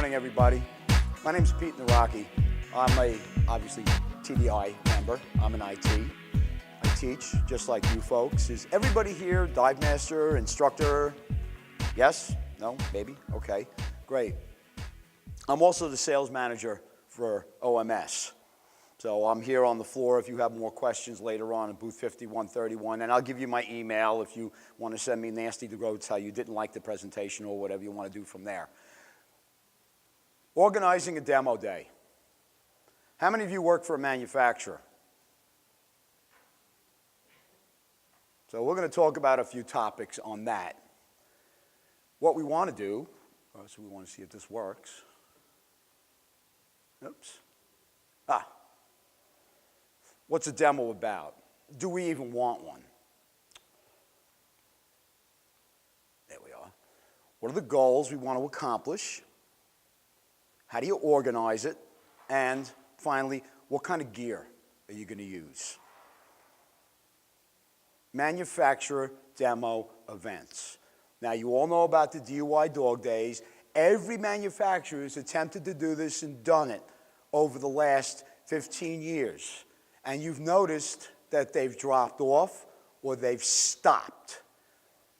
morning, everybody. My name is Pete Naraki. I'm obviously, TDI member. I'm an IT. I teach, just like you folks. Is everybody here dive master, instructor? Yes? No? Maybe? Okay, great. I'm also the sales manager for OMS. So I'm here on the floor if you have more questions later on in booth 5131, and I'll give you my email if you want to send me nasty notes how you didn't like the presentation or whatever you want to do from there. Organizing a demo day. How many of you work for a manufacturer? So we're going to talk about a few topics on that. What we want to do, so we want to see if this works. Oops. What's a demo about? Do we even want one? There we are. What are the goals we want to accomplish? How do you organize it? And finally, what kind of gear are you going to use? Manufacturer demo events. Now, you all know about the DUI dog days. Every manufacturer has attempted to do this and done it over the last 15 years. And you've noticed that they've dropped off or they've stopped,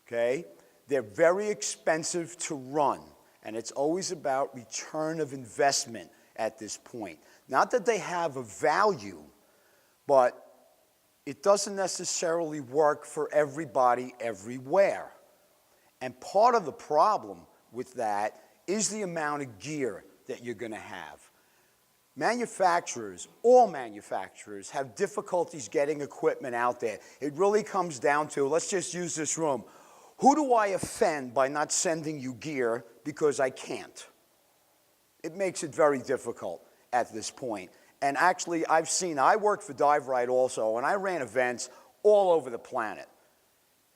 okay? They're very expensive to run, and it's always about return of investment at this point. Not that they have a value, but it doesn't necessarily work for everybody everywhere. And part of the problem with that is the amount of gear that you're going to have. Manufacturers, all manufacturers, have difficulties getting equipment out there. It really comes down to, let's just use this room. Who do I offend by not sending you gear because I can't? It makes it very difficult at this point. And actually, I worked for Dive Right also, and I ran events all over the planet.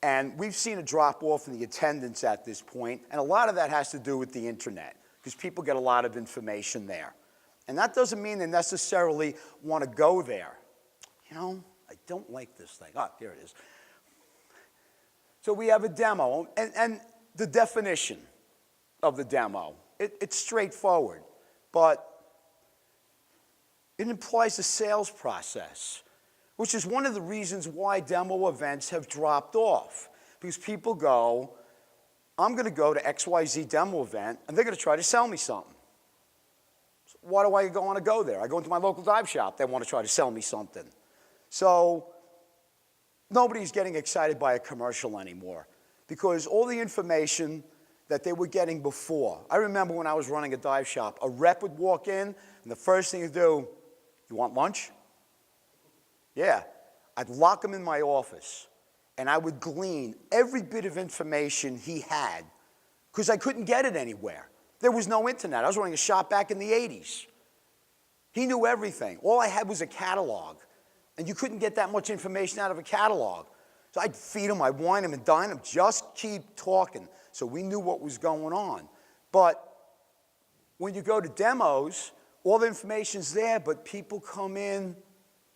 And we've seen a drop-off in the attendance at this point, and a lot of that has to do with the internet, because people get a lot of information there. And that doesn't mean they necessarily want to go there. You know, I don't like this thing. Ah, here it is. So we have a demo, and the definition of the demo, it's straightforward, but it implies a sales process, which is one of the reasons why demo events have dropped off. Because people go, I'm going to go to XYZ demo event, and they're going to try to sell me something. So why do I want to go there? I go into my local dive shop, they want to try to sell me something. So nobody's getting excited by a commercial anymore, because all the information that they were getting before. I remember when I was running a dive shop, a rep would walk in, and the first thing he'd do, you want lunch? Yeah. I'd lock him in my office, and I would glean every bit of information he had, because I couldn't get it anywhere. There was no internet. I was running a shop back in the 80s. He knew everything. All I had was a catalog, and you couldn't get that much information out of a catalog. So I'd feed him, I'd wine him and dine him, just keep talking. So we knew what was going on. But when you go to demos, all the information's there, but people come in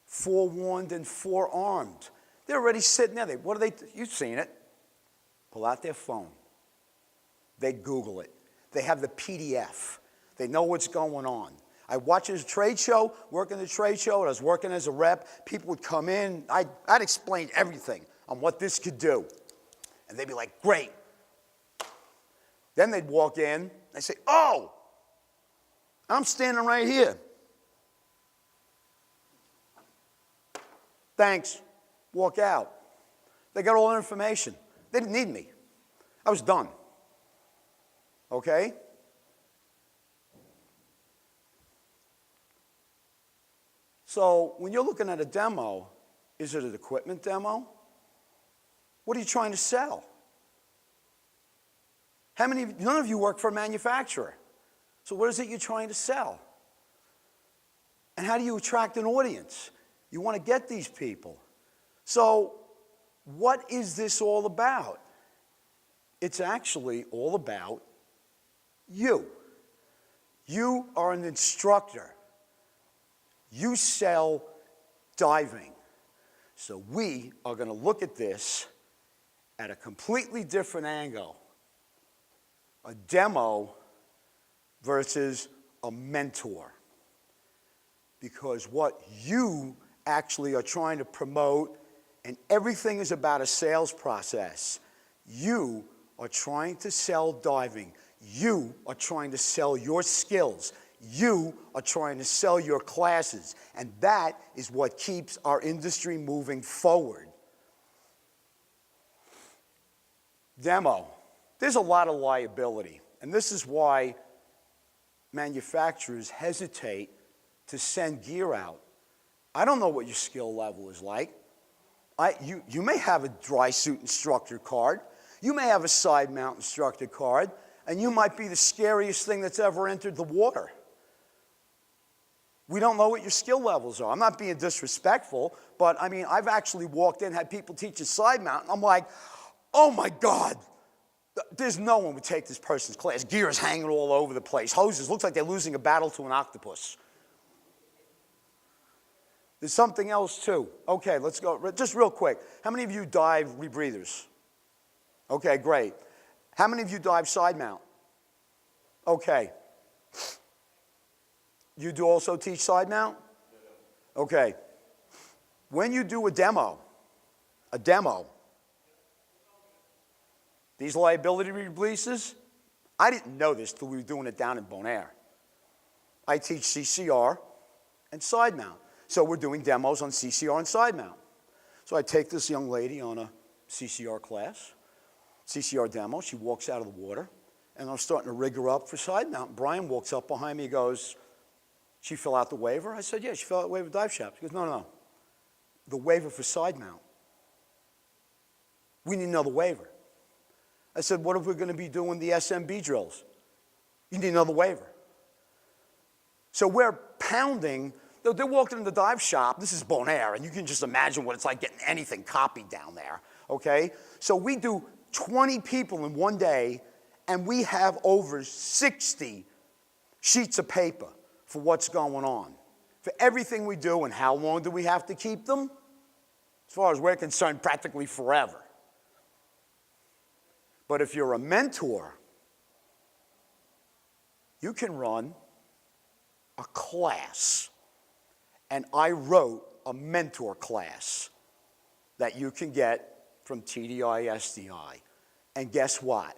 forewarned and forearmed. They're already sitting there. What are they? You've seen it. Pull out their phone. They Google it. They have the PDF. They know what's going on. I watched a trade show, working the trade show, and I was working as a rep. People would come in. I'd explain everything on what this could do. And they'd be like, great. Then they'd walk in. They'd say, oh, I'm standing right here. Thanks. Walk out. They got all the information. They didn't need me. I was done. Okay? So when you're looking at a demo, is it an equipment demo? What are you trying to sell? None of you work for a manufacturer. So what is it you're trying to sell? And how do you attract an audience? You want to get these people. So what is this all about? It's actually all about you. You are an instructor. You sell diving. So we are going to look at this at a completely different angle. A demo versus a mentor. Because what you actually are trying to promote, and everything is about a sales process. You are trying to sell diving. You are trying to sell your skills. You are trying to sell your classes. And that is what keeps our industry moving forward. Demo. There's a lot of liability. And this is why manufacturers hesitate to send gear out. I don't know what your skill level is like. You may have a dry suit instructor card. You may have a side mount instructor card. And you might be the scariest thing that's ever entered the water. We don't know what your skill levels are. I'm not being disrespectful, but I mean, I've actually walked in, had people teach a side mount, and I'm like, oh my God, there's no one would take this person's class. Gear is hanging all over the place. Hoses, looks like they're losing a battle to an octopus. There's something else too. Okay, let's go, just real quick. How many of you dive rebreathers? Okay, great. How many of you dive side mount? Okay. You do also teach side mount? Okay. When you do a demo, these liability releases, I didn't know this till we were doing it down in Bonaire. I teach CCR and side mount. So we're doing demos on CCR and side mount. So I take this young lady on a CCR class, CCR demo. She walks out of the water, and I'm starting to rig her up for side mount. Brian walks up behind me and goes, she fill out the waiver? I said, yeah, she filled out the waiver dive shop. She goes, no. The waiver for side mount. We need another waiver. I said, what if we're going to be doing the SMB drills? You need another waiver. So we're pounding. They're walking in the dive shop. This is Bonaire, and you can just imagine what it's like getting anything copied down there, okay? So we do 20 people in one day, and we have over 60 sheets of paper for what's going on, for everything we do. And how long do we have to keep them? As far as we're concerned, practically forever. But if you're a mentor, you can run a class. And I wrote a mentor class that you can get from TDI SDI. And guess what?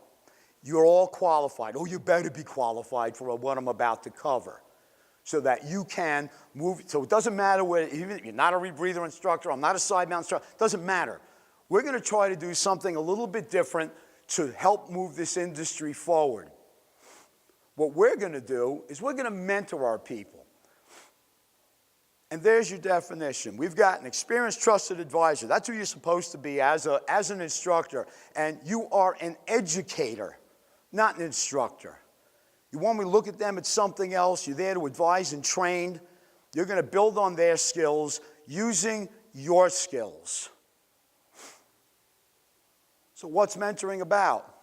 You're all qualified. Oh, you better be qualified for what I'm about to cover, so that you can move. So it doesn't matter whether, even if you're not a rebreather instructor, I'm not a side mount instructor, doesn't matter. We're going to try to do something a little bit different to help move this industry forward. What we're going to do is we're going to mentor our people. And there's your definition. We've got an experienced, trusted advisor. That's who you're supposed to be as an instructor. And you are an educator, not an instructor. You want me to look at them at something else. You're there to advise and train. You're going to build on their skills using your skills. So what's mentoring about?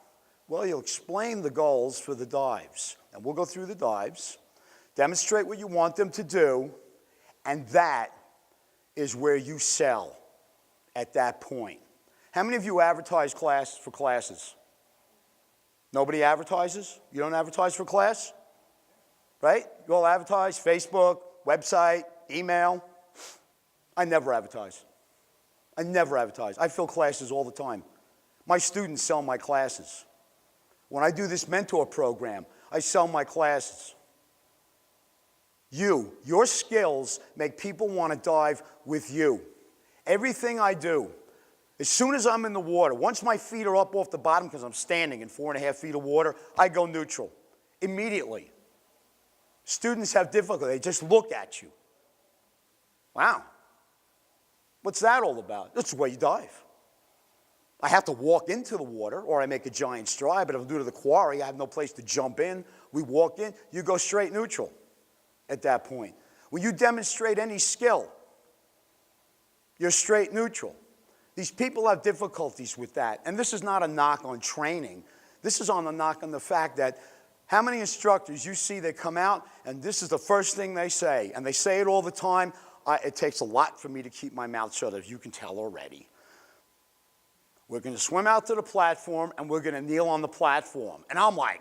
Well, you'll explain the goals for the dives. And we'll go through the dives, demonstrate what you want them to do, and that is where you sell at that point. How many of you advertise for classes? Nobody advertises? You don't advertise for class? Right? You all advertise, Facebook, website, email. I never advertise. I never advertise. I fill classes all the time. My students sell my classes. When I do this mentor program, I sell my classes. Your skills make people want to dive with you. Everything I do, as soon as I'm in the water, once my feet are up off the bottom because I'm standing in 4.5 feet of water, I go neutral immediately. Students have difficulty. They just look at you. Wow. What's that all about? That's the way you dive. I have to walk into the water or I make a giant stride, but if I'm due to the quarry, I have no place to jump in. We walk in, you go straight neutral at that point. When you demonstrate any skill, you're straight neutral. These people have difficulties with that. And this is not a knock on training. This is on a knock on the fact that how many instructors you see that come out and this is the first thing they say, and they say it all the time. It takes a lot for me to keep my mouth shut, as you can tell already. We're going to swim out to the platform and we're going to kneel on the platform. And I'm like,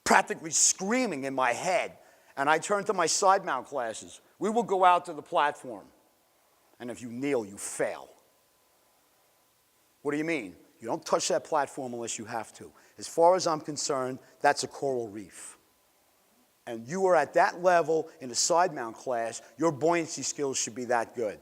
practically screaming in my head. And I turned to my side mount classes. We will go out to the platform. And if you kneel, you fail. What do you mean? You don't touch that platform unless you have to. As far as I'm concerned, that's a coral reef. And you are at that level in a side mount class, your buoyancy skills should be that good.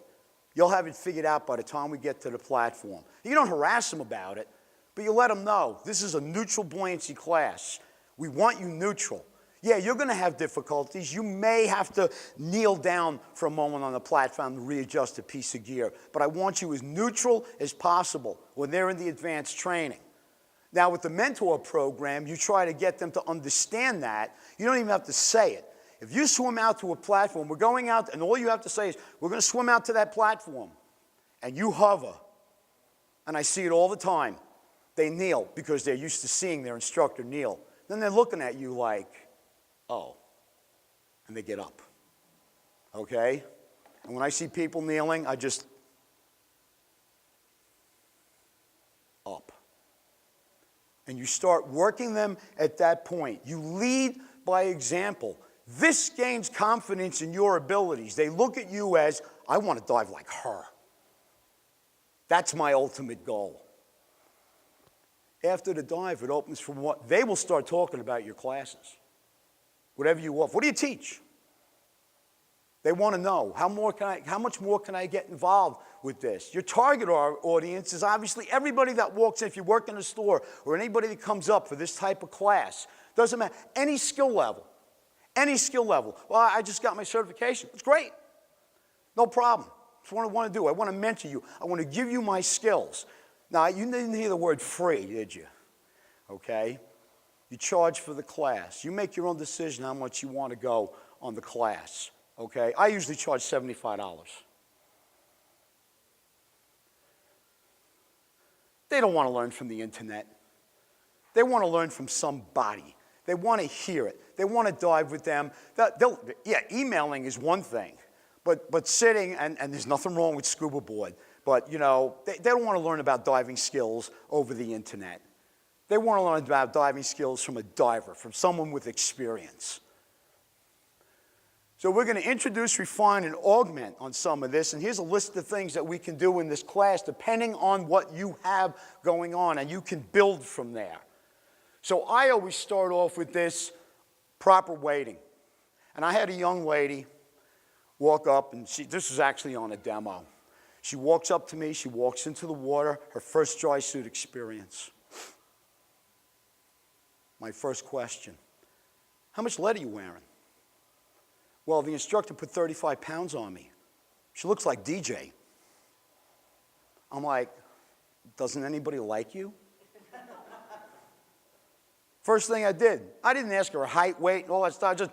You'll have it figured out by the time we get to the platform. You don't harass them about it, but you let them know this is a neutral buoyancy class. We want you neutral. Yeah, you're going to have difficulties. You may have to kneel down for a moment on the platform to readjust a piece of gear. But I want you as neutral as possible when they're in the advanced training. Now, with the mentor program, you try to get them to understand that. You don't even have to say it. If you swim out to a platform, we're going out, and all you have to say is, we're going to swim out to that platform. And you hover. And I see it all the time. They kneel because they're used to seeing their instructor kneel. Then they're looking at you like, oh, and they get up, okay? And when I see people kneeling, I just, up. And you start working them at that point. You lead by example. This gains confidence in your abilities. They look at you as, I want to dive like her. That's my ultimate goal. After the dive, it opens for what? They will start talking about your classes. Whatever you offer. What do you teach? They want to know, how much more can I get involved with this? Your target audience is obviously everybody that walks in. If you work in a store or anybody that comes up for this type of class, doesn't matter, any skill level. Any skill level. Well, I just got my certification. It's great. No problem. That's what I want to do. I want to mentor you. I want to give you my skills. Now, you didn't hear the word free, did you? Okay? You charge for the class. You make your own decision how much you want to go on the class. Okay? I usually charge $75. They don't want to learn from the internet. They want to learn from somebody. They want to hear it. They want to dive with them. Yeah, emailing is one thing. But sitting, and there's nothing wrong with scuba board, but, you know, they don't want to learn about diving skills over the internet. They want to learn about diving skills from a diver, from someone with experience. So we're going to introduce, refine, and augment on some of this. And here's a list of things that we can do in this class depending on what you have going on, and you can build from there. So I always start off with this proper weighting. And I had a young lady walk up, and this was actually on a demo. She walks up to me, she walks into the water, her first dry suit experience. My first question, how much lead are you wearing? Well, the instructor put 35 pounds on me. She looks like DJ. I'm like, doesn't anybody like you? First thing I did, I didn't ask her height, weight, and all that stuff. Just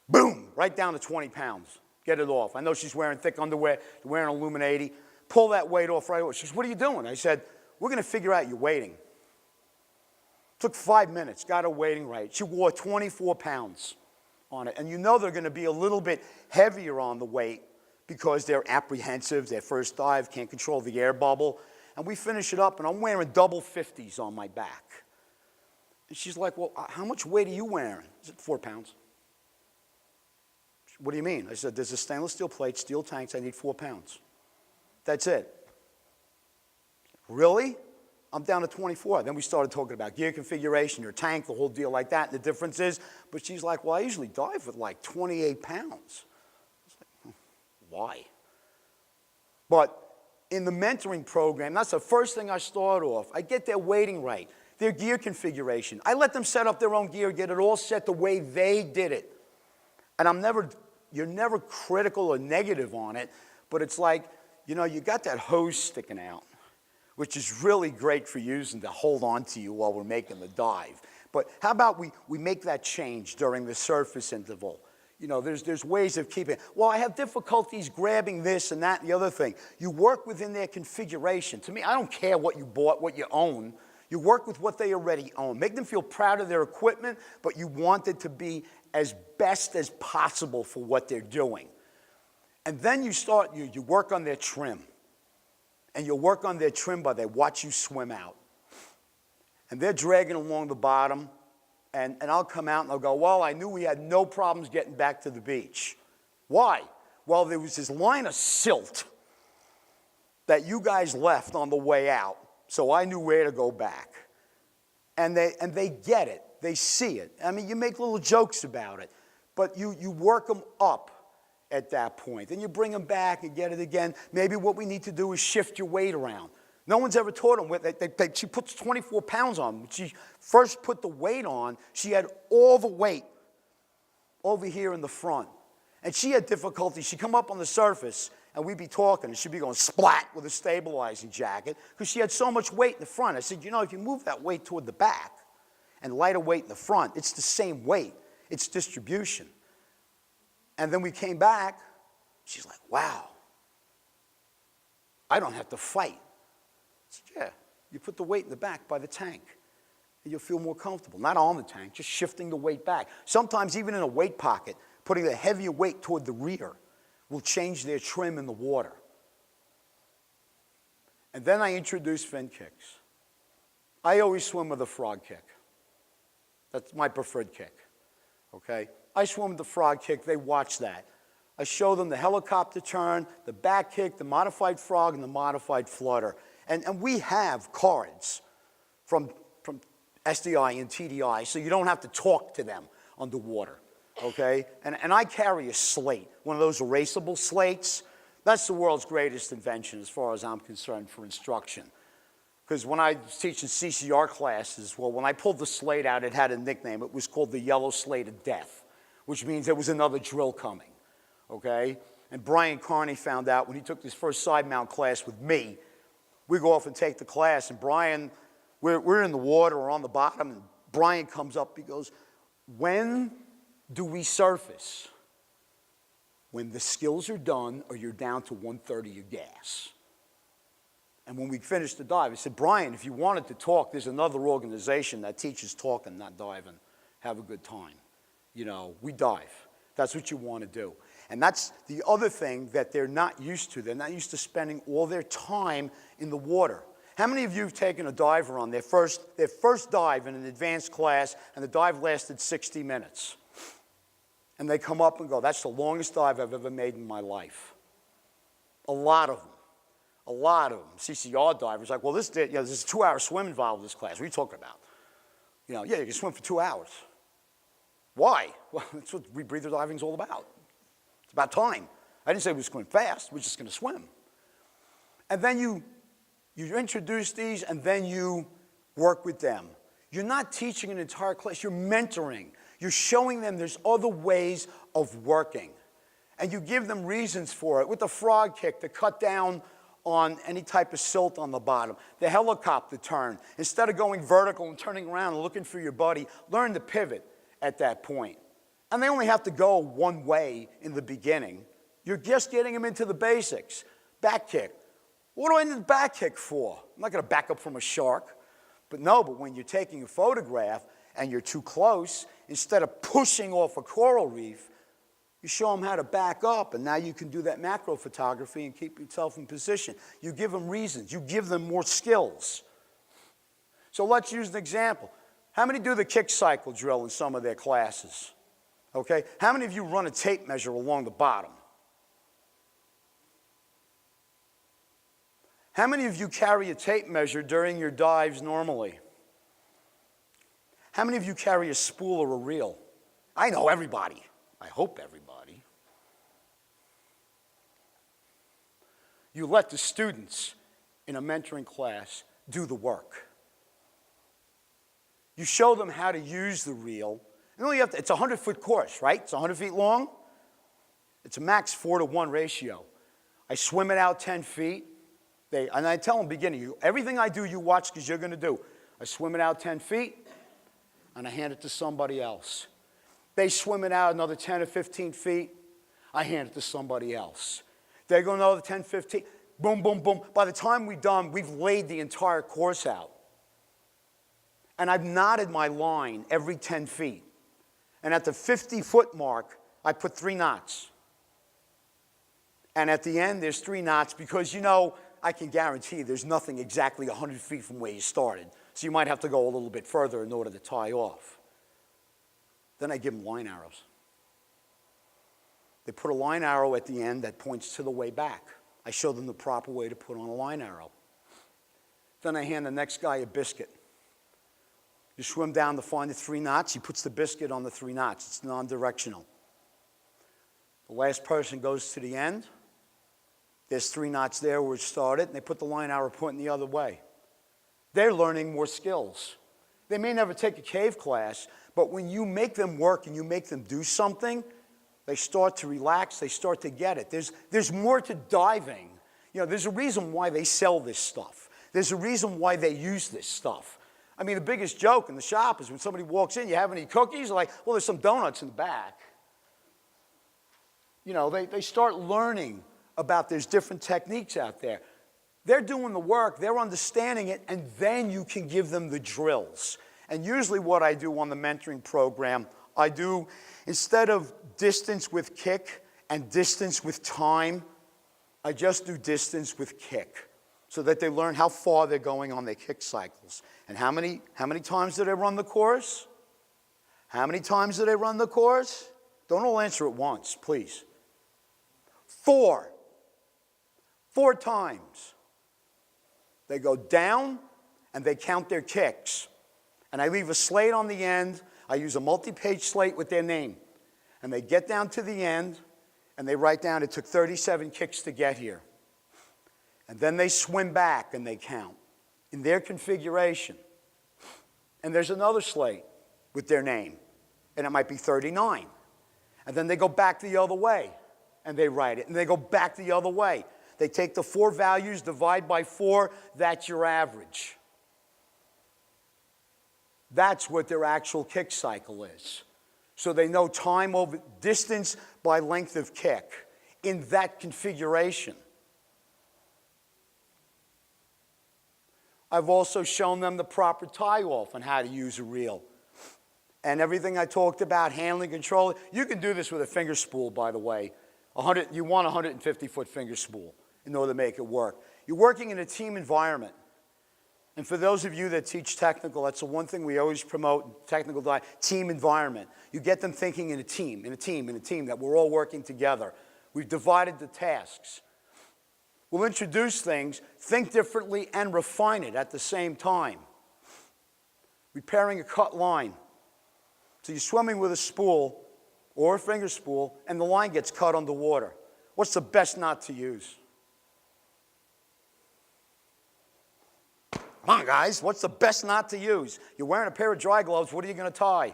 boom, right down to 20 pounds. Get it off. I know she's wearing thick underwear, wearing Illuminati. Pull that weight off right away. She says, what are you doing? I said, we're going to figure out your weighting. Took 5 minutes, got her weighting right. She wore 24 pounds on it. And you know they're going to be a little bit heavier on the weight because they're apprehensive, their first dive, can't control the air bubble. And we finish it up, and I'm wearing double 50s on my back. And she's like, well, how much weight are you wearing? I said, 4 pounds. What do you mean? I said, there's a stainless steel plate, steel tanks, I need 4 pounds. That's it. Really? I'm down to 24. Then we started talking about gear configuration, your tank, the whole deal like that, and the difference is, but she's like, well, I usually dive with like 28 pounds. I was like, why? But in the mentoring program, that's the first thing I start off. I get their weighting right, their gear configuration. I let them set up their own gear, get it all set the way they did it. And you're never critical or negative on it, but it's like, you know, you got that hose sticking out, which is really great for using to hold on to you while we're making the dive. But how about we make that change during the surface interval? You know, there's ways of keeping it. Well, I have difficulties grabbing this and that and the other thing. You work within their configuration. To me, I don't care what you bought, what you own. You work with what they already own. Make them feel proud of their equipment, but you want it to be as best as possible for what they're doing. And then you work on their trim. And you'll work on their trim by they watch you swim out. And they're dragging along the bottom, And I'll come out and I'll go, well, I knew we had no problems getting back to the beach. Why? Well, there was this line of silt that you guys left on the way out, so I knew where to go back. And they get it. They see it. I mean, you make little jokes about it, but you work them up at that point. Then you bring them back and get it again. Maybe what we need to do is shift your weight around. No one's ever taught them. She puts 24 pounds on. When she first put the weight on, she had all the weight over here in the front. And she had difficulty. She'd come up on the surface, and we'd be talking, and she'd be going splat with a stabilizing jacket because she had so much weight in the front. I said, you know, if you move that weight toward the back and lighter weight in the front, it's the same weight. It's distribution. And then we came back. She's like, wow, I don't have to fight. I said, yeah, you put the weight in the back by the tank, and you'll feel more comfortable. Not on the tank, just shifting the weight back. Sometimes even in a weight pocket, putting the heavier weight toward the rear will change their trim in the water. And then I introduce fin kicks. I always swim with a frog kick. That's my preferred kick, okay? I swim with the frog kick. They watch that. I show them the helicopter turn, the back kick, the modified frog, and the modified flutter. And we have cards from SDI and TDI, so you don't have to talk to them underwater, okay? And I carry a slate, one of those erasable slates. That's the world's greatest invention as far as I'm concerned for instruction. Because when I was teaching CCR classes, well, when I pulled the slate out, it had a nickname. It was called the yellow slate of death, which means there was another drill coming, okay? And Brian Carney found out when he took his first side mount class with me. We go off and take the class, and Brian, we're in the water or on the bottom, and Brian comes up, he goes, when do we surface? When the skills are done or you're down to 1/3 of your gas. And when we finished the dive, I said, Brian, if you wanted to talk, there's another organization that teaches talking, not diving. Have a good time. You know, we dive. That's what you want to do. And that's the other thing that they're not used to. They're not used to spending all their time in the water. How many of you have taken a diver on their first dive in an advanced class, and the dive lasted 60 minutes? And they come up and go, that's the longest dive I've ever made in my life. A lot of them. A lot of them. CCR divers like, well, there's a 2-hour swim involved in this class. What are you talking about? You know, yeah, you can swim for 2 hours. Why? Well, that's what rebreather diving is all about. It's about time. I didn't say we were swim fast. We're just going to swim. And then you introduce these, and then you work with them. You're not teaching an entire class. You're mentoring. You're showing them there's other ways of working. And you give them reasons for it. With the frog kick, to cut down on any type of silt on the bottom. The helicopter turn. Instead of going vertical and turning around and looking for your buddy, learn to pivot at that point. And they only have to go one way in the beginning. You're just getting them into the basics. Back kick. What do I need a back kick for? I'm not going to back up from a shark. But when you're taking a photograph and you're too close, instead of pushing off a coral reef, you show them how to back up, and now you can do that macro photography and keep yourself in position. You give them reasons. You give them more skills. So let's use an example. How many do the kick cycle drill in some of their classes? Okay? How many of you run a tape measure along the bottom? How many of you carry a tape measure during your dives normally? How many of you carry a spool or a reel? I know everybody. I hope everybody. You let the students in a mentoring class do the work. You show them how to use the reel. It's a 100-foot course, right? It's 100 feet long. It's a max 4-to-1 ratio. I swim it out 10 feet. And I tell them, beginning, everything I do, you watch because you're going to do. I swim it out 10 feet, and I hand it to somebody else. They swim it out another 10 or 15 feet. I hand it to somebody else. They go another 10, 15. Boom, boom, boom. By the time we're done, we've laid the entire course out. And I've knotted my line every 10 feet. And at the 50-foot mark, I put 3 knots. And at the end, there's 3 knots because, I can guarantee there's nothing exactly 100 feet from where you started. So you might have to go a little bit further in order to tie off. Then I give them line arrows. They put a line arrow at the end that points to the way back. I show them the proper way to put on a line arrow. Then I hand the next guy a biscuit. You swim down to find the 3 knots. He puts the biscuit on the 3 knots. It's non-directional. The last person goes to the end. There's 3 knots there where it started, and they put the line arrow pointing the other way. They're learning more skills. They may never take a cave class, but when you make them work and you make them do something, they start to relax, they start to get it. There's more to diving. You know, there's a reason why they sell this stuff. There's a reason why they use this stuff. I mean, the biggest joke in the shop is when somebody walks in, you have any cookies? They're like, well, there's some donuts in the back. You know, they start learning about there's different techniques out there. They're doing the work, they're understanding it, and then you can give them the drills. And usually what I do on the mentoring program, I do, instead of distance with kick and distance with time, I just do distance with kick so that they learn how far they're going on their kick cycles. And how many times do they run the course? How many times do they run the course? Don't all answer at once, please. 4. 4 times. They go down and they count their kicks. And I leave a slate on the end. I use a multi-page slate with their name. And they get down to the end and they write down it took 37 kicks to get here. And then they swim back and they count in their configuration. And there's another slate with their name, and it might be 39. And then they go back the other way, and they write it, and they go back the other way. They take the 4 values, divide by 4, that's your average. That's what their actual kick cycle is. So they know time over distance by length of kick in that configuration. I've also shown them the proper tie-off and how to use a reel. And everything I talked about, handling, control, you can do this with a finger spool, by the way. You want a 150-foot finger spool in order to make it work. You're working in a team environment. And for those of you that teach technical, that's the one thing we always promote, technical team environment. You get them thinking in a team, that we're all working together. We've divided the tasks. We'll introduce things, think differently, and refine it at the same time. Repairing a cut line. So you're swimming with a spool or a finger spool, and the line gets cut underwater. What's the best knot to use? Come on, guys, what's the best knot to use? You're wearing a pair of dry gloves, what are you going to tie?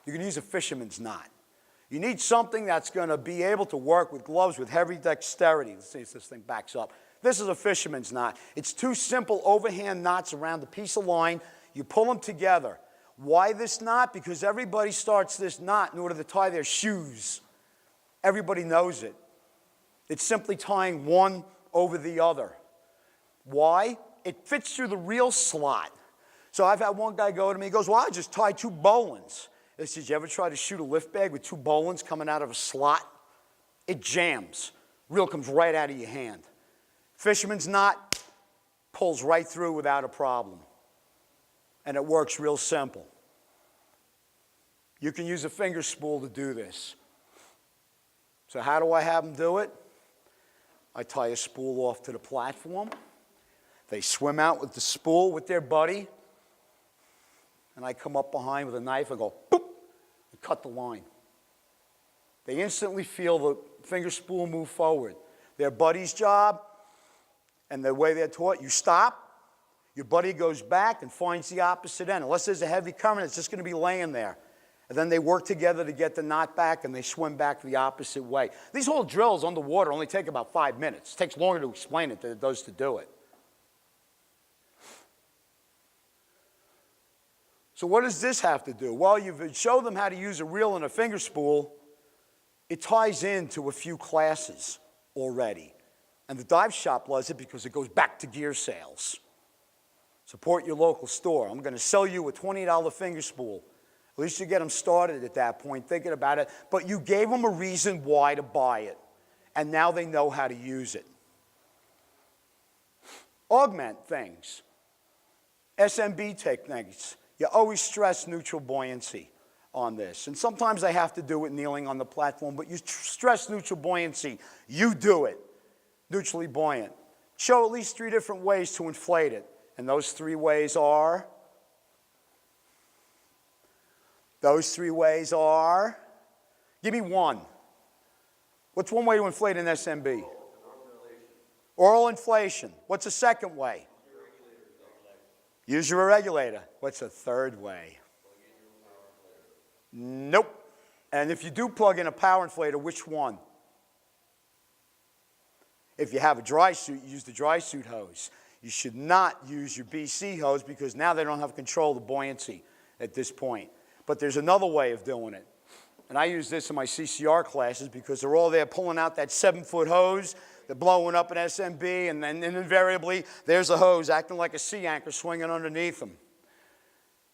You're going to use a fisherman's knot. You need something that's going to be able to work with gloves with heavy dexterity. Let's see if this thing backs up. This is a fisherman's knot. It's 2 simple overhand knots around a piece of line. You pull them together. Why this knot? Because everybody starts this knot in order to tie their shoes. Everybody knows it. It's simply tying one over the other. Why? It fits through the reel slot. So I've had one guy go to me, he goes, well, I just tie 2 bowlines. I said, did you ever try to shoot a lift bag with 2 bowlines coming out of a slot? It jams. Reel comes right out of your hand. Fisherman's knot pulls right through without a problem. And it works real simple. You can use a finger spool to do this. So how do I have them do it? I tie a spool off to the platform. They swim out with the spool with their buddy. And I come up behind with a knife and go, boop, and cut the line. They instantly feel the finger spool move forward. Their buddy's job, and the way they're taught, you stop, your buddy goes back and finds the opposite end. Unless there's a heavy current, it's just going to be laying there. And then they work together to get the knot back, and they swim back the opposite way. These whole drills underwater only take about 5 minutes. It takes longer to explain it than it does to do it. So what does this have to do? Well, you've showed them how to use a reel and a finger spool. It ties into a few classes already. And the dive shop loves it because it goes back to gear sales. Support your local store. I'm going to sell you a $20 finger spool. At least you get them started at that point, thinking about it. But you gave them a reason why to buy it. And now they know how to use it. Augment things. SMB techniques. You always stress neutral buoyancy. on this. And sometimes I have to do it kneeling on the platform, but you stress neutral buoyancy. You do it, neutrally buoyant. Show at least 3 different ways to inflate it. And those 3 ways are, give me one. What's one way to inflate an SMB? Oral inflation. What's the second way? Use your regulator. What's the third way? Nope. And if you do plug in a power inflator, which one? If you have a dry suit, you use the dry suit hose. You should not use your BC hose because now they don't have control of the buoyancy at this point. But there's another way of doing it. And I use this in my CCR classes because they're all there pulling out that 7-foot hose. They're blowing up an SMB, and then invariably there's a hose acting like a sea anchor swinging underneath them.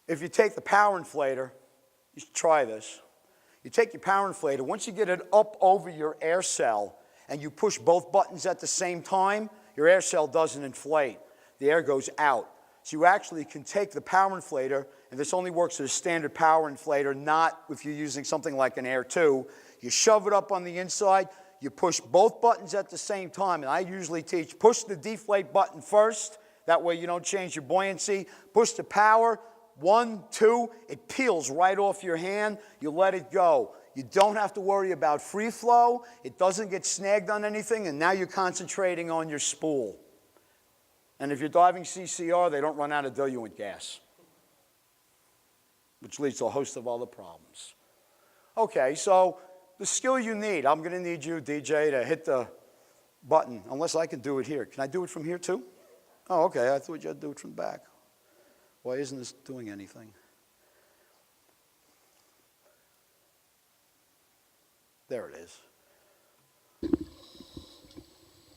If you take the power inflator, you should try this. You take your power inflator, once you get it up over your air cell and you push both buttons at the same time, your air cell doesn't inflate. The air goes out. So you actually can take the power inflator, and this only works with a standard power inflator, not if you're using something like an Air 2. You shove it up on the inside, you push both buttons at the same time, and I usually teach push the deflate button first, that way you don't change your buoyancy. Push the power, 1, 2, it peels right off your hand, you let it go. You don't have to worry about free flow, it doesn't get snagged on anything, and now you're concentrating on your spool. And if you're diving CCR, they don't run out of diluent gas, which leads to a host of other problems. Okay, so the skill you need, I'm going to need you, DJ, to hit the button, unless I can do it here. Can I do it from here too? Oh, okay, I thought you had to do it from the back. Why isn't this doing anything? There it is.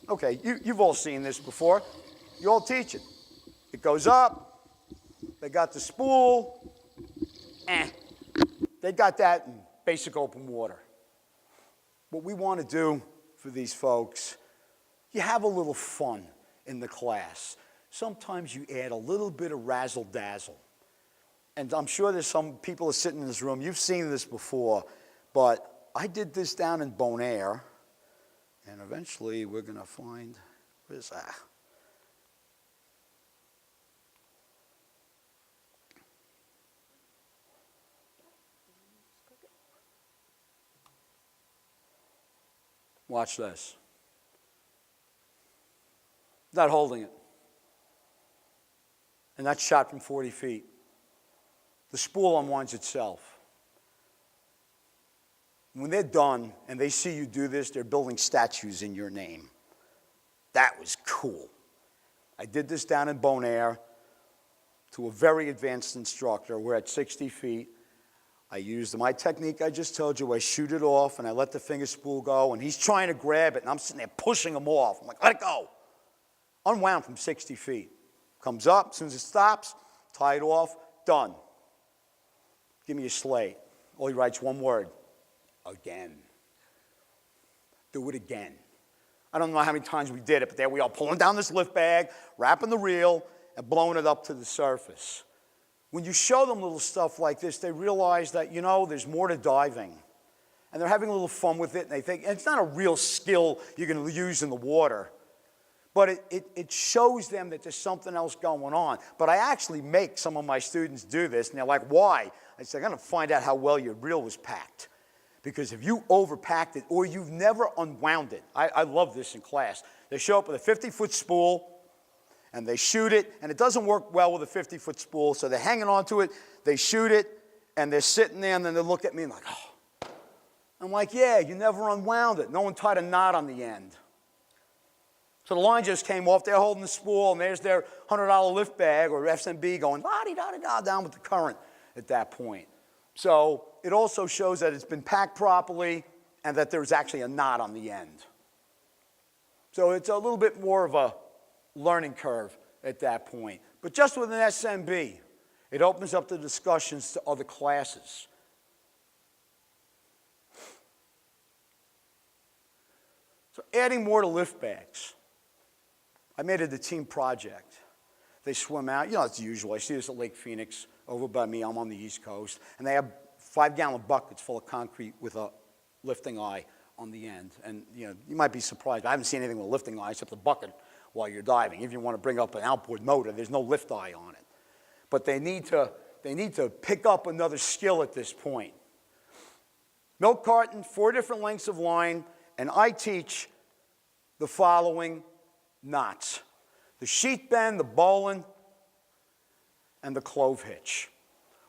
Okay, you've all seen this before. You all teach it. It goes up. They got the spool. They got that in basic open water. What we want to do for these folks, you have a little fun in the class. Sometimes you add a little bit of razzle-dazzle. And I'm sure there's some people are sitting in this room, you've seen this before, but I did this down in Bonaire, and eventually we're going to find, where's that? Watch this. Not holding it. And that's shot from 40 feet. The spool unwinds itself. When they're done and they see you do this, they're building statues in your name. That was cool. I did this down in Bonaire to a very advanced instructor. We're at 60 feet. I used my technique I just told you. I shoot it off, and I let the finger spool go, and he's trying to grab it, and I'm sitting there pushing him off. I'm like, let it go. Unwound from 60 feet. Comes up, as soon as it stops, tie it off, done. Give me a slate. All he writes one word, again. Do it again. I don't know how many times we did it, but there we are, pulling down this lift bag, wrapping the reel, and blowing it up to the surface. When you show them little stuff like this, they realize that, you know, there's more to diving. And they're having a little fun with it, and they think, and it's not a real skill you're going to use in the water, but it shows them that there's something else going on. But I actually make some of my students do this, and they're like, why? I said, I'm going to find out how well your reel was packed. Because if you overpacked it, or you've never unwound it, I love this in class. They show up with a 50-foot spool, and they shoot it, and it doesn't work well with a 50-foot spool, so they're hanging on to it, they shoot it, and they're sitting there, and then they look at me and like, oh. I'm like, yeah, you never unwound it. No one tied a knot on the end. So the line just came off, they're holding the spool, and there's their $100 lift bag or SMB going la-di-da-di-da down with the current at that point. So it also shows that it's been packed properly and that there's actually a knot on the end. So it's a little bit more of a learning curve at that point. But just with an SMB, it opens up the discussions to other classes. So adding more to lift bags. I made it a team project. They swim out. You know, it's usual. I see this at Lake Phoenix over by me. I'm on the East Coast. And they have 5-gallon buckets full of concrete with a lifting eye on the end. And you might be surprised. I haven't seen anything with a lifting eye except a bucket while you're diving. If you want to bring up an outboard motor, there's no lift eye on it. But they need to pick up another skill at this point. Milk carton, 4 different lengths of line, and I teach the following knots: the sheath bend, the bowline, and the clove hitch.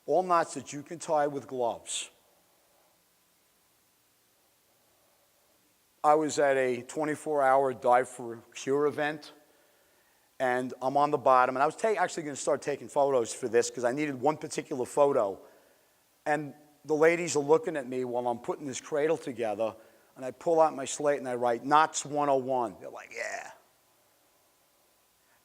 All knots that you can tie with gloves. I was at a 24-hour Dive for Cure event, and I'm on the bottom, and I was actually going to start taking photos for this because I needed one particular photo. And the ladies are looking at me while I'm putting this cradle together, and I pull out my slate and I write, knots 101. They're like, yeah.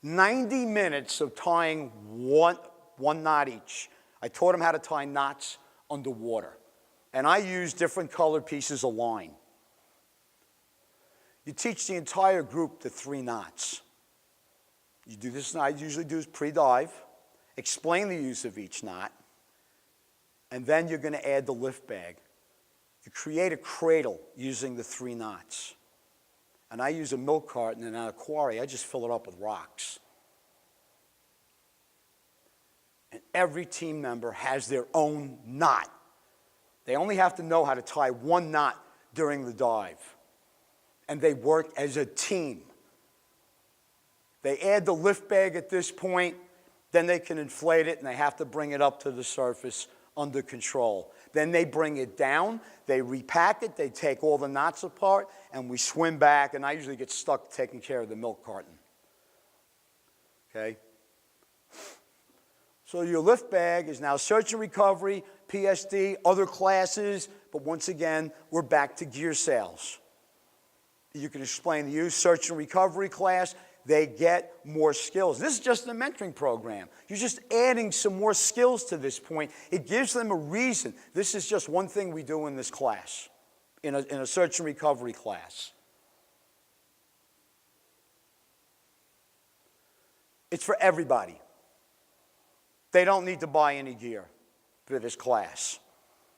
90 minutes of tying one knot each. I taught them how to tie knots underwater. And I used different colored pieces of line. You teach the entire group the 3 knots. You do this, and I usually do is pre-dive, explain the use of each knot, and then you're going to add the lift bag. You create a cradle using the 3 knots. And I use a milk carton, and at a quarry, I just fill it up with rocks. And every team member has their own knot. They only have to know how to tie 1 knot during the dive. And they work as a team. They add the lift bag at this point, then they can inflate it, and they have to bring it up to the surface under control. Then they bring it down, they repack it, they take all the knots apart, and we swim back, and I usually get stuck taking care of the milk carton. Okay? So your lift bag is now search and recovery, PSD, other classes, but once again, we're back to gear sales. You can explain the use, search and recovery class, they get more skills. This is just a mentoring program. You're just adding some more skills to this point. It gives them a reason. This is just one thing we do in this class, in a search and recovery class. It's for everybody. They don't need to buy any gear for this class.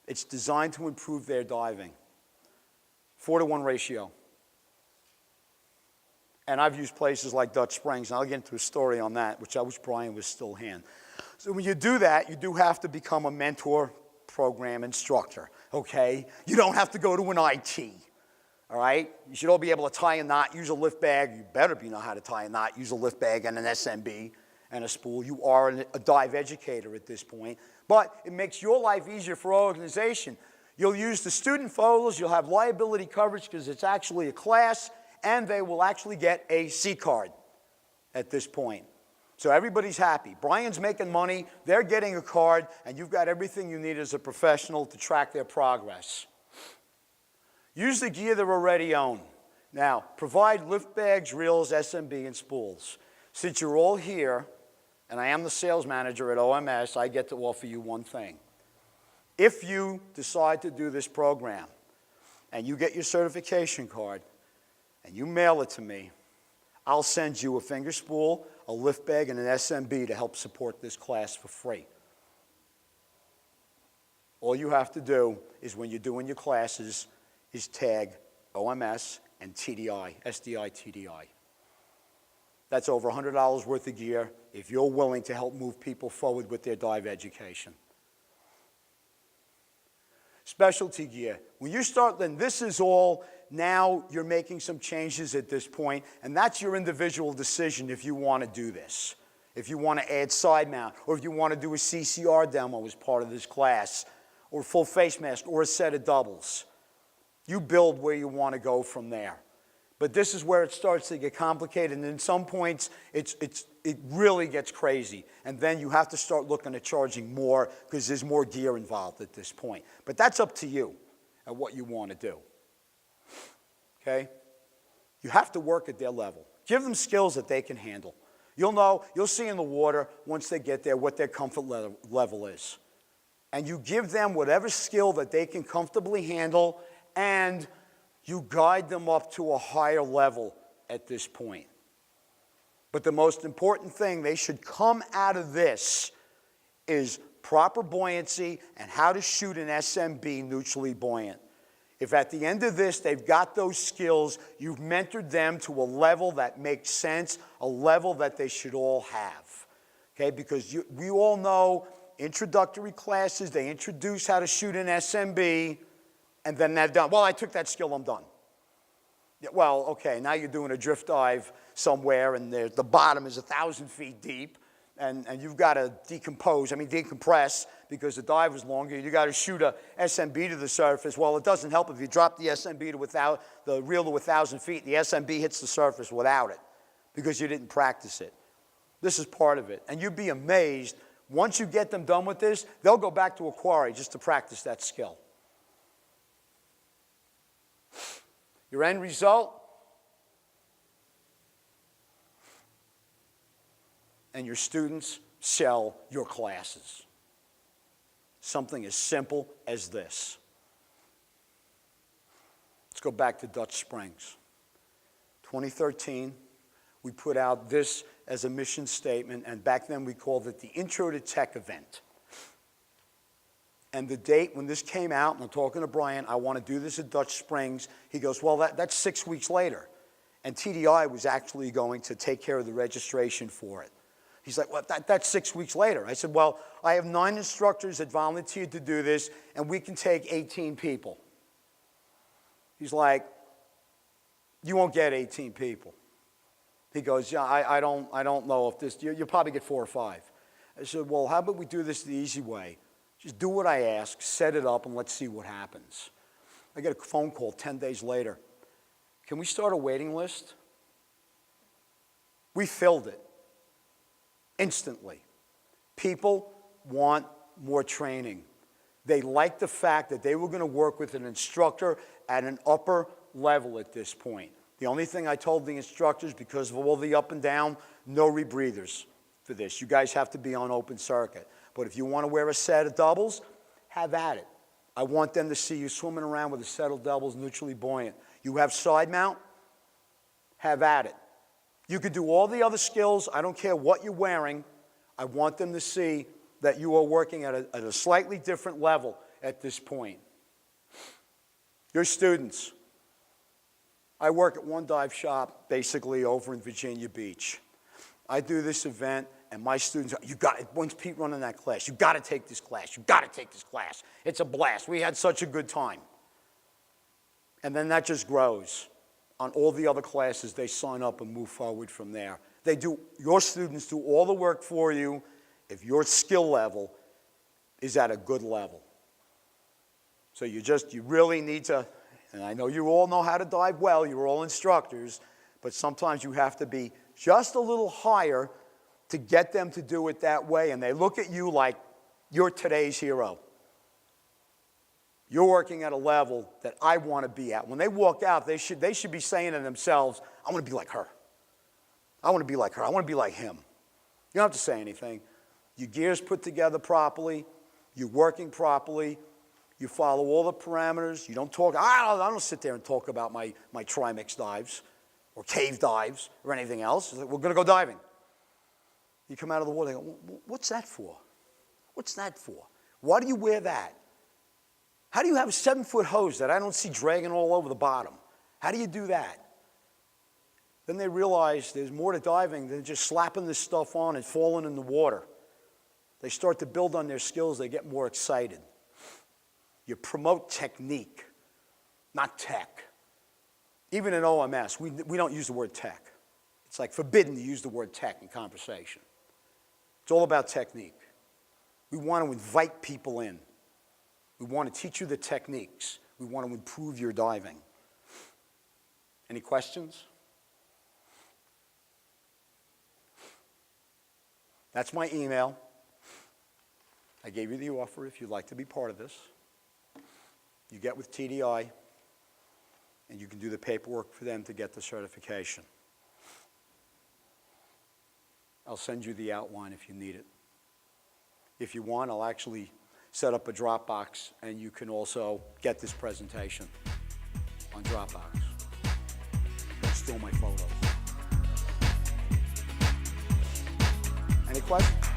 It's designed to improve their diving. 4-to-1 ratio. And I've used places like Dutch Springs, and I'll get into a story on that, which I wish Brian was still here. So when you do that, you do have to become a mentor program instructor, okay? You don't have to go to an IT, all right? You should all be able to tie a knot, use a lift bag. You better know how to tie a knot, use a lift bag and an SMB and a spool. You are a dive educator at this point. But it makes your life easier for our organization. You'll use the student photos, you'll have liability coverage because it's actually a class, and they will actually get a C card at this point. So everybody's happy. Brian's making money, they're getting a card, and you've got everything you need as a professional to track their progress. Use the gear they're already own. Now, provide lift bags, reels, SMB, and spools. Since you're all here, and I am the sales manager at OMS, I get to offer you one thing. If you decide to do this program, and you get your certification card, and you mail it to me, I'll send you a finger spool, a lift bag, and an SMB to help support this class for free. All you have to do is when you're doing your classes is tag OMS and TDI, SDI, TDI. That's over $100 worth of gear if you're willing to help move people forward with their dive education. Specialty gear. When you start, then this is all, now you're making some changes at this point, and that's your individual decision if you want to do this. If you want to add side mount, or if you want to do a CCR demo as part of this class, or a full face mask, or a set of doubles. You build where you want to go from there. But this is where it starts to get complicated, and in some points, it really gets crazy. And then you have to start looking at charging more because there's more gear involved at this point. But that's up to you and what you want to do. Okay? You have to work at their level. Give them skills that they can handle. You'll see in the water once they get there what their comfort level is. And you give them whatever skill that they can comfortably handle, and you guide them up to a higher level at this point. But the most important thing they should come out of this is proper buoyancy, and how to shoot an SMB neutrally buoyant. If at the end of this they've got those skills, you've mentored them to a level that makes sense, a level that they should all have. Okay, because we all know introductory classes, they introduce how to shoot an SMB, and then they're done. Well, I took that skill, I'm done. Yeah, well, okay, now you're doing a drift dive somewhere, and the bottom is 1,000 feet deep, and you've got to decompress, because the dive was longer. You got to shoot a SMB to the surface. Well, it doesn't help if you drop the SMB to the reel to 1,000 feet. The SMB hits the surface without it, because you didn't practice it. This is part of it, and you'd be amazed. Once you get them done with this, they'll go back to a quarry just to practice that skill. Your end result, and your students sell your classes. Something as simple as this. Let's go back to Dutch Springs. 2013, we put out this as a mission statement, and back then we called it the Intro to Tech event. And the date when this came out, and I'm talking to Brian, I want to do this at Dutch Springs. He goes, well, that's 6 weeks later. And TDI was actually going to take care of the registration for it. He's like, well, that's 6 weeks later. I said, well, I have 9 instructors that volunteered to do this, and we can take 18 people. He's like, you won't get 18 people. He goes, yeah, I don't know if this, you'll probably get 4 or 5. I said, well, how about we do this the easy way? Just do what I ask, set it up, and let's see what happens. I get a phone call 10 days later. Can we start a waiting list? We filled it instantly. People want more training. They like the fact that they were going to work with an instructor at an upper level at this point. The only thing I told the instructors, because of all the up and down, no rebreathers for this. You guys have to be on open circuit. But if you want to wear a set of doubles, have at it. I want them to see you swimming around with a set of doubles neutrally buoyant. You have side mount, have at it. You could do all the other skills. I don't care what you're wearing. I want them to see that you are working at a slightly different level at this point. Your students. I work at one dive shop basically over in Virginia Beach. I do this event, and my students, once Pete running that class, you got to take this class. You got to take this class. It's a blast. We had such a good time. And then that just grows. On all the other classes, they sign up and move forward from there. Your students do all the work for you if your skill level is at a good level. So you really need to, and I know you all know how to dive well, you're all instructors, but sometimes you have to be just a little higher to get them to do it that way, and they look at you like you're today's hero. You're working at a level that I want to be at. When they walk out, they should be saying to themselves, I want to be like her. I want to be like her. I want to be like him. You don't have to say anything. Your gear's put together properly. You're working properly. You follow all the parameters. You don't talk. I don't sit there and talk about my trimix dives or cave dives or anything else. It's like, we're going to go diving. You come out of the water, they go, what's that for? What's that for? Why do you wear that? How do you have a 7-foot hose that I don't see dragging all over the bottom? How do you do that? Then they realize there's more to diving than just slapping this stuff on and falling in the water. They start to build on their skills. They get more excited. You promote technique, not tech. Even in OMS, we don't use the word tech. It's like forbidden to use the word tech in conversation. It's all about technique. We want to invite people in. We want to teach you the techniques. We want to improve your diving. Any questions? That's my email. I gave you the offer if you'd like to be part of this. You get with TDI, and you can do the paperwork for them to get the certification. I'll send you the outline if you need it. If you want, I'll actually set up a Dropbox, and you can also get this presentation on Dropbox. Don't steal my photos. Any questions?